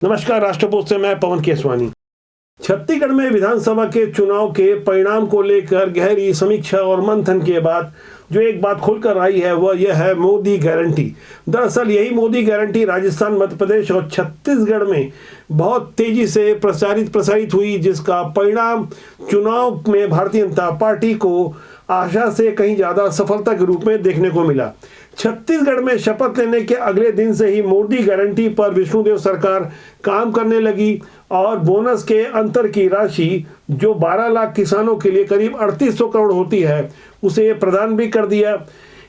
नमस्कार, राष्ट्रपोस्ट से मैं पवन केसवानी। छत्तीसगढ़ में विधानसभा के चुनाव के परिणाम को लेकर गहरी समीक्षा और मंथन के बाद जो एक बात खुलकर आई है वह यह है मोदी गारंटी। दरअसल यही मोदी गारंटी राजस्थान, मध्य प्रदेश और छत्तीसगढ़ में बहुत तेजी से प्रसारित हुई, जिसका परिणाम चुनाव में भारतीय जनता पार्टी को आशा से कहीं ज्यादा सफलता के रूप में देखने को मिला। छत्तीसगढ़ में शपथ लेने के अगले दिन से ही मोदी गारंटी पर विष्णुदेव सरकार काम करने लगी और बोनस के अंतर की राशि जो 12 लाख किसानों के लिए करीब 3800 करोड़ होती है उसे प्रदान भी कर दिया।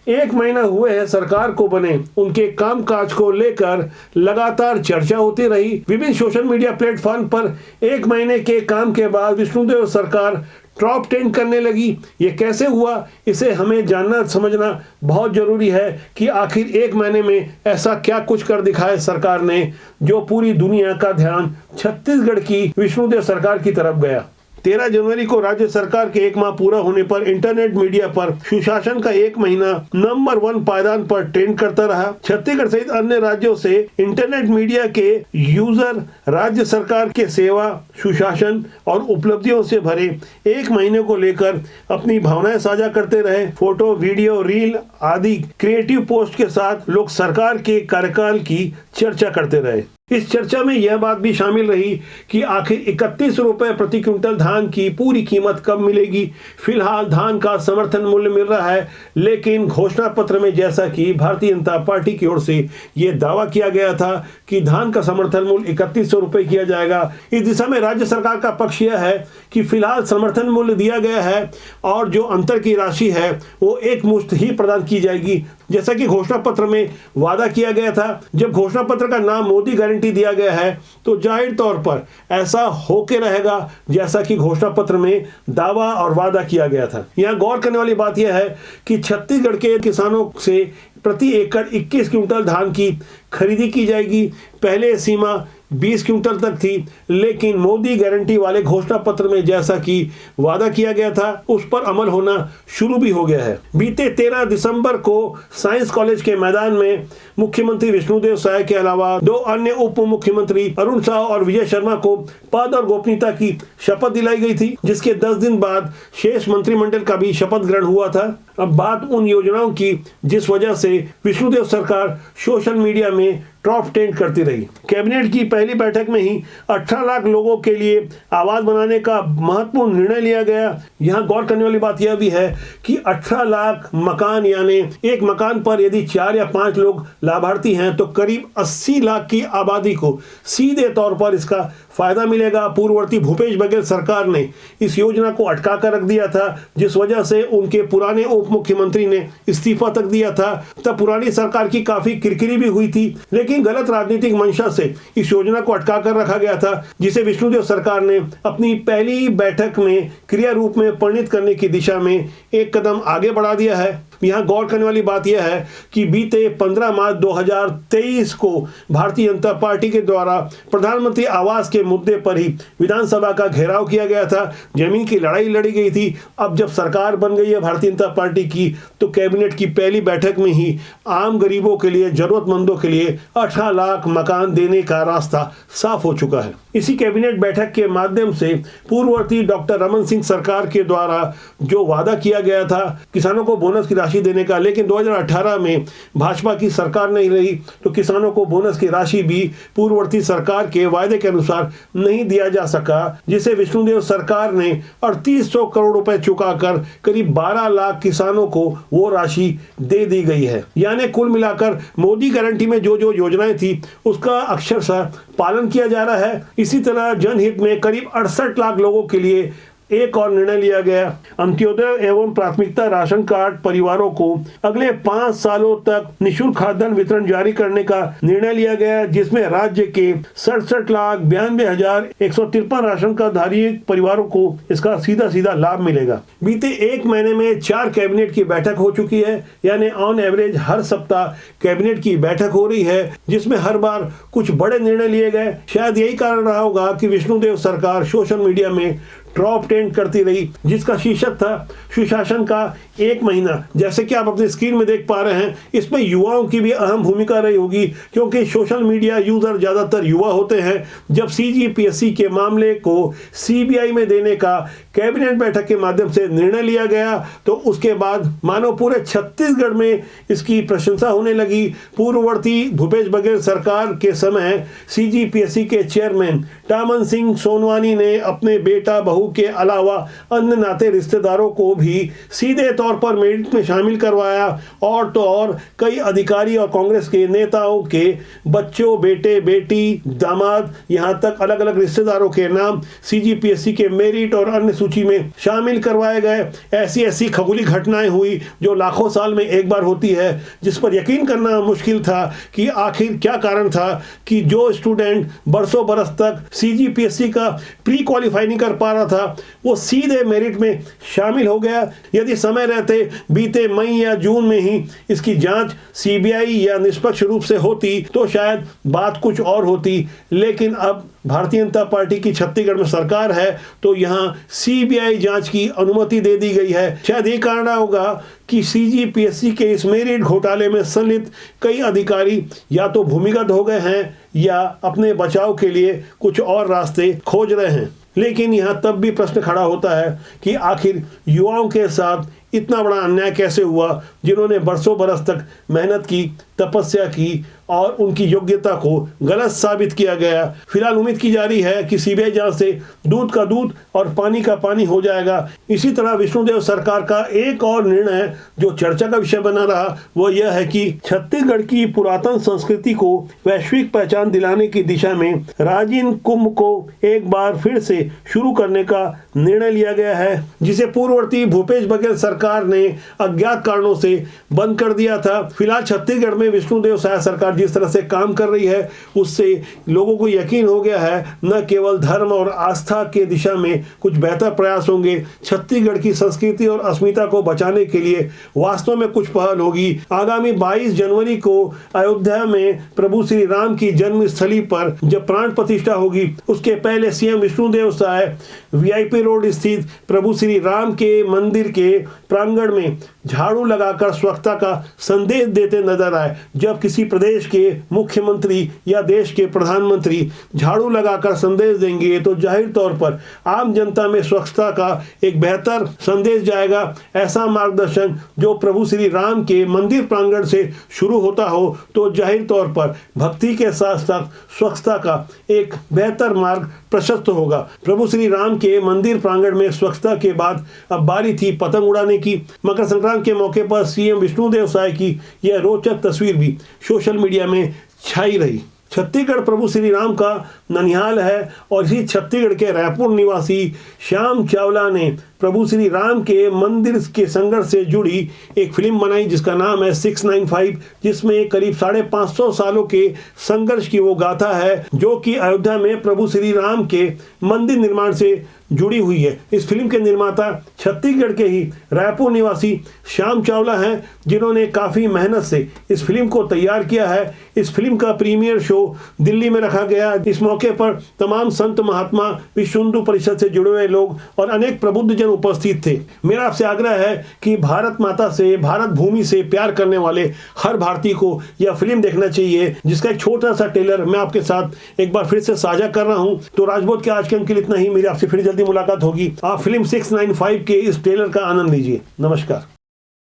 एक महीना हुए है सरकार को बने, उनके कामकाज को लेकर लगातार चर्चा होती रही। विभिन्न सोशल मीडिया प्लेटफॉर्म पर एक महीने के काम के बाद विष्णुदेव सरकार टॉप 10 करने लगी। ये कैसे हुआ, इसे हमें जानना समझना बहुत जरूरी है कि आखिर एक महीने में ऐसा क्या कुछ कर दिखाया सरकार ने जो पूरी दुनिया का ध्यान छत्तीसगढ़ की विष्णुदेव सरकार की तरफ गया। 13 जनवरी को राज्य सरकार के एक माह पूरा होने पर इंटरनेट मीडिया पर सुशासन का एक महीना नंबर 1 पायदान पर ट्रेंड करता रहा। छत्तीसगढ़ सहित अन्य राज्यों से इंटरनेट मीडिया के यूजर राज्य सरकार के सेवा, सुशासन और उपलब्धियों से भरे एक महीने को लेकर अपनी भावनाएं साझा करते रहे। फोटो, वीडियो, रील आदि क्रिएटिव पोस्ट के साथ लोग सरकार के कार्यकाल की चर्चा करते रहे। इस चर्चा में यह बात भी शामिल रही कि आखिर 31 रुपए प्रति क्विंटल धान की पूरी कीमत कब मिलेगी। फिलहाल धान का समर्थन मूल्य मिल रहा है, लेकिन घोषणा पत्र में जैसा कि भारतीय जनता पार्टी की ओर से यह दावा किया गया था कि धान का समर्थन मूल्य 3100 रुपए किया जाएगा, इस दिशा में राज्य सरकार का पक्ष यह है कि फिलहाल समर्थन मूल्य दिया गया है और जो अंतर की राशि है वो एक मुश्त ही प्रदान की जाएगी, जैसा कि घोषणा पत्र में वादा किया गया था। जब घोषणा पत्र का नाम मोदी गारंटी दिया गया है तो जाहिर तौर पर ऐसा होके रहेगा जैसा कि घोषणा पत्र में दावा और वादा किया गया था। यहाँ गौर करने वाली बात यह है कि छत्तीसगढ़ के किसानों से प्रति एकड़ 21 क्विंटल धान की खरीदी की जाएगी। पहले सीमा 20 क्विंटल तक थी, लेकिन मोदी गारंटी वाले घोषणा पत्र में जैसा कि वादा किया गया था उस पर अमल होना शुरू भी हो गया है। बीते 13 दिसंबर को साइंस कॉलेज के मैदान में मुख्यमंत्री विष्णुदेव साय के अलावा 2 अन्य उप मुख्यमंत्री अरुण साव और विजय शर्मा को पद और गोपनीयता की शपथ दिलाई गई थी, जिसके 10 दिन बाद शेष मंत्रिमंडल का भी शपथ ग्रहण हुआ था। अब बात उन योजनाओं की जिस वजह से विष्णुदेव सरकार सोशल मीडिया में टॉप 10 करती रही। कैबिनेट की पहली बैठक में ही 18 लाख लोगों के लिए आवास बनाने का महत्वपूर्ण निर्णय लिया गया। यहाँ गौर करने वाली बात यह भी है कि 18 लाख मकान, यानी एक मकान पर यदि 4 या 5 लोग लाभार्थी हैं तो करीब 80 लाख की आबादी को सीधे तौर पर इसका फायदा मिलेगा। पूर्ववर्ती भूपेश बघेल सरकार ने इस योजना को अटका कर रख दिया था, जिस वजह से उनके पुराने उप मुख्यमंत्री ने इस्तीफा तक दिया था। तब पुरानी सरकार की काफी किरकिरी भी हुई थी, लेकिन गलत राजनीतिक मंशा से इस योजना को अटका कर रखा गया था, जिसे विष्णुदेव सरकार ने अपनी पहली बैठक में क्रिया रूप में परिणित करने की दिशा में एक कदम आगे बढ़ा दिया है। यहाँ गौर करने वाली बात यह है कि बीते 15 मार्च 2023 को भारतीय जनता पार्टी के द्वारा प्रधानमंत्री आवास के मुद्दे पर ही विधानसभा का घेराव किया गया था, जमीन की लड़ाई लड़ी गई थी। अब जब सरकार बन गई है भारतीय जनता पार्टी की, तो कैबिनेट की पहली बैठक में ही आम गरीबों के लिए, जरूरतमंदों के लिए 18 लाख मकान देने का रास्ता साफ हो चुका है। इसी कैबिनेट बैठक के माध्यम से पूर्ववर्ती डॉक्टर रमन सिंह सरकार के द्वारा जो वादा किया गया था किसानों को बोनस की राशि देने का, लेकिन 2018 में भाजपा की सरकार नहीं रही तो किसानों को बोनस की राशि भी पूर्ववर्ती सरकार के वायदे के अनुसार नहीं दिया जा सका, जिसे विष्णुदेव सरकार ने 3800 करोड़ रुपए चुकाकर करीब 12 लाख किसानों को वो राशि दे दी गई है। यानी कुल मिलाकर मोदी गारंटी में जो जो योजनाएं थी उसका अक्षरशः पालन किया जा रहा है। इसी तरह जनहित में करीब 68 लाख लोगों के लिए एक और निर्णय लिया गया। अंत्योदय एवं प्राथमिकता राशन कार्ड परिवारों को अगले 5 सालों तक निःशुल्क खाद्यान्न वितरण जारी करने का निर्णय लिया गया, जिसमें राज्य के 67,92,153 राशन कार्डधारी परिवारों को इसका सीधा लाभ मिलेगा। बीते एक महीने में 4 कैबिनेट की बैठक हो चुकी है, यानी ऑन एवरेज हर सप्ताह कैबिनेट की बैठक हो रही है, जिसमें हर बार कुछ बड़े निर्णय लिए गए। शायद यही कारण रहा होगा कि विष्णुदेव सरकार सोशल मीडिया में टॉप ट्रेंड करती रही, जिसका शीर्षक था सुशासन का 1 महीना। जैसे कि आप अपने स्क्रीन में देख पा रहे हैं, इसमें युवाओं की भी अहम भूमिका रही होगी, क्योंकि सोशल मीडिया यूजर ज्यादातर युवा होते हैं। जब सीजीपीएससी के मामले को सीबीआई में देने का कैबिनेट बैठक के माध्यम से निर्णय लिया गया, तो उसके बाद मानो पूरे छत्तीसगढ़ में इसकी प्रशंसा होने लगी। पूर्ववर्ती भूपेश बघेल सरकार के समय सीजीपीएससी के चेयरमैन टामन सिंह सोनवानी ने अपने बेटा बहू के अलावा अन्य नाते रिश्तेदारों को भी सीधे तौर पर मेरिट में शामिल करवाया, और तो और कई अधिकारी और कांग्रेस के नेताओं के बच्चों, बेटे, बेटी, दामाद, यहां तक अलग अलग रिश्तेदारों के नाम सीजीपीएससी के मेरिट और अन्य सूची में शामिल करवाए गए। ऐसी ऐसी खगोली घटनाएं हुई जो लाखों साल में एक बार होती है, जिस पर यकीन करना मुश्किल था कि आखिर क्या कारण था कि जो स्टूडेंट बरसों बरस तक सीजीपीएससी का प्री क्वालिफाई नहीं कर पा रहा था, वो सीधे मेरिट में शामिल हो गया। यदि समय रहते बीते मई या जून में ही इसकी जांच सीबीआई या निष्पक्ष रूप से होती तो शायद बात कुछ और होती, लेकिन अब भारतीय जनता पार्टी की छत्तीसगढ़ में सरकार है, तो यहाँ सीबीआई जांच की अनुमति दे दी गई है। शायद ये कारण होगा कि सीजीपीएससी के इस मेरिट घोटाले में संलिप्त कई अधिकारी या तो भूमिगत हो गए हैं या अपने बचाव के लिए कुछ और रास्ते खोज रहे हैं। लेकिन यहाँ तब भी प्रश्न खड़ा होता है कि आखिर युवाओं के साथ इतना बड़ा अन्याय कैसे हुआ, जिन्होंने बरसों बरस तक मेहनत की, तपस्या की और उनकी योग्यता को गलत साबित किया गया। फिलहाल उम्मीद की जा रही है कि सीबीआई जांच से दूध का दूध और पानी का पानी हो जाएगा। इसी तरह विष्णुदेव सरकार का एक और निर्णय जो चर्चा का विषय बना रहा, वो यह है कि छत्तीसगढ़ की पुरातन संस्कृति को वैश्विक पहचान दिलाने की दिशा में राजिन कुंभ को एक बार फिर से शुरू करने का निर्णय लिया गया है, जिसे पूर्ववर्ती भूपेश बघेल सरकार ने अज्ञात कारणों से बंद कर दिया था। फिलहाल छत्तीसगढ़ में विष्णुदेव साय सरकार जिस तरह से काम कर रही है, उससे लोगों को यकीन हो गया है न केवल धर्म और आस्था के दिशा में कुछ बेहतर प्रयास होंगे, छत्तीसगढ़ की संस्कृति और अस्मिता को बचाने के लिए वास्तव में कुछ पहल होगी। आगामी 22 जनवरी को अयोध्या में प्रभु श्री राम की जन्मस्थली पर जब प्राण प्रतिष्ठा होगी, उसके पहले CM Vishnudeo Sai VIP road स्थित प्रभु श्री राम के मंदिर के प्रांगण में झाड़ू लगाकर स्वच्छता का संदेश देते नजर आए। जब किसी प्रदेश के मुख्यमंत्री या देश के प्रधानमंत्री झाड़ू लगाकर संदेश देंगे, तो जाहिर तौर पर आम जनता में स्वच्छता का एक बेहतर संदेश जाएगा। ऐसा मार्गदर्शन जो प्रभु श्री राम के मंदिर प्रांगण से शुरू होता हो, तो जाहिर तौर पर भक्ति के साथ साथ स्वच्छता का एक बेहतर मार्ग प्रशस्त होगा। प्रभु श्री राम के मंदिर प्रांगण में स्वच्छता के बाद अब बारी थी पतंग उड़ाने की। मकर संक्रांति के मौके पर सीएम विष्णुदेव साय की यह रोचक तस्वीर भी सोशल मीडिया में छाई रही। छत्तीसगढ़ प्रभु श्री राम का ननिहाल है, और इसी छत्तीसगढ़ के रायपुर निवासी श्याम चावला ने प्रभु श्री राम के मंदिर के संघर्ष से जुड़ी एक फिल्म बनाई जिसका नाम है 695, जिसमें करीब 550 सालों के संघर्ष की वो गाथा है, जो कि अयोध्या में प्रभु श्री राम के मंदिर निर्माण से जुड़ी हुई है। इस फिल्म के निर्माता छत्तीसगढ़ के ही रायपुर निवासी श्याम चावला हैं, जिन्होंने काफ़ी मेहनत से इस फिल्म को तैयार किया है। इस फिल्म का प्रीमियर शो दिल्ली में रखा गया। इस मौके पर तमाम संत महात्मा, विश्व हिंदू परिषद से जुड़े हुए लोग और अनेक प्रबुद्ध जन उपस्थित थे। मेरा आपसे आग्रह है कि भारत माता से, भारत भूमि से प्यार करने वाले हर भारतीय को यह फिल्म देखना चाहिए, जिसका एक छोटा सा ट्रेलर मैं आपके साथ एक बार फिर से साझा कर रहा हूं। तो राजबोध के आज के अंक के लिए इतना ही। मेरी आपसे फिर जल्दी मुलाकात होगी। आप फिल्म 695 के इस ट्रेलर का आनंद लीजिए। नमस्कार।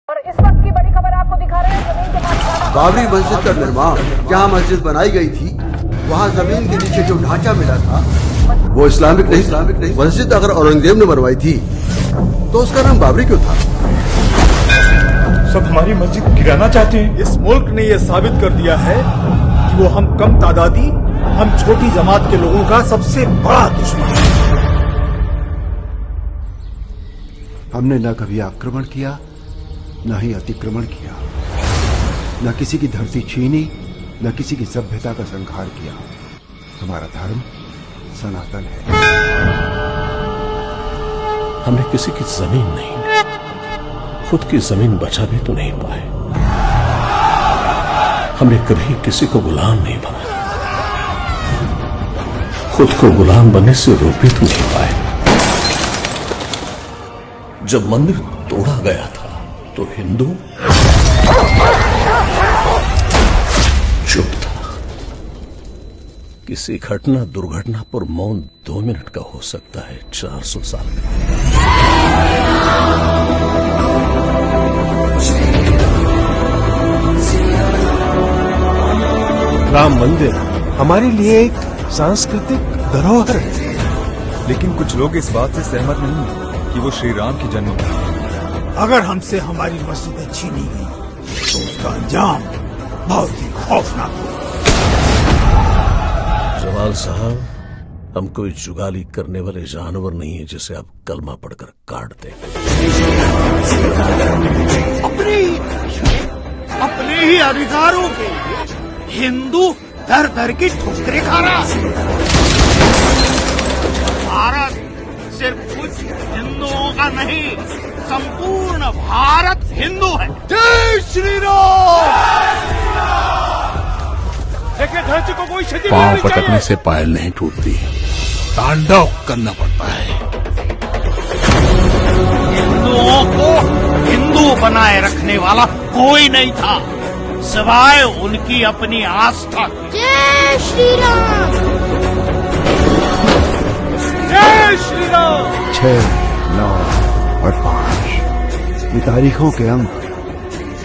और इस वक्त की बड़ी खबर आपको दिखा रहे हैं। जमीन के पास बाबरी मस्जिद का निर्माण, जहाँ मस्जिद बनाई गई थी वहाँ जमीन के नीचे जो ढांचा मिला था वो इस्लामिक नहीं। मस्जिद अगर औरंगजेब ने बनवाई थी तो उसका नाम बाबरी क्यों था? सब हमारी मस्जिद गिराना चाहते हैं। इस मुल्क ने यह साबित कर दिया है कि वो हम कम तादादी, हम छोटी जमात के लोगों का सबसे बड़ा दुश्मन है। हमने न कभी आक्रमण किया, न ही अतिक्रमण किया, न किसी की धरती छीनी, न किसी की सभ्यता का संहार किया। हमारा धर्म सनातन है। हमने किसी की जमीन नहीं, खुद की जमीन बचा भी तो नहीं पाए। हमने कभी किसी को गुलाम नहीं बनाया, खुद को गुलाम बनने से रोक भी तो नहीं पाए। जब मंदिर तोड़ा गया था तो हिंदू चुप था। किसी घटना दुर्घटना पर मौन 2 मिनट का हो सकता है, 400 साल का। राम मंदिर हमारे लिए एक सांस्कृतिक धरोहर है, लेकिन कुछ लोग इस बात से सहमत नहीं हैं कि वो श्री राम की जन्मभूमि है। अगर हमसे हमारी मस्जिदें छीनी गई तो उसका अंजाम बहुत ही खौफनाक होगा। जमाल साहब, हम कोई जुगाली करने वाले जानवर नहीं है जिसे आप कलमा पढ़कर काट दें। अपने ही अधिकारों के लिए हिंदू दर दर की ठोकरें खा रहा है। भारत सिर्फ कुछ हिंदुओं का नहीं, संपूर्ण भारत हिंदू है। जय श्री राम। देखिए, धरती को कोई क्षति नहीं पांव होनी पटकने चाहिए। से पायल नहीं टूटती, तांडव करना पड़ता है। हिंदुओं को हिंदू बनाए रखने वाला कोई नहीं था सिवाय उनकी अपनी आस्था। जय श्री राम। जय श्री राम। 6, 9 और 5 ये तारीखों के अंक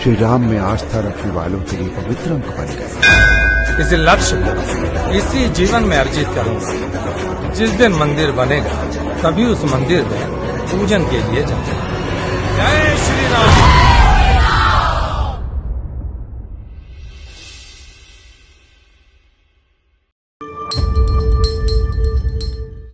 श्री राम में आस्था रखने वालों के लिए पवित्र अंक बन गए। इसी लक्ष्य को इसी जीवन में अर्जित करूंगा। जिस दिन मंदिर बनेगा तभी उस मंदिर में पूजन के लिए जाऊंगा। जय श्री राम।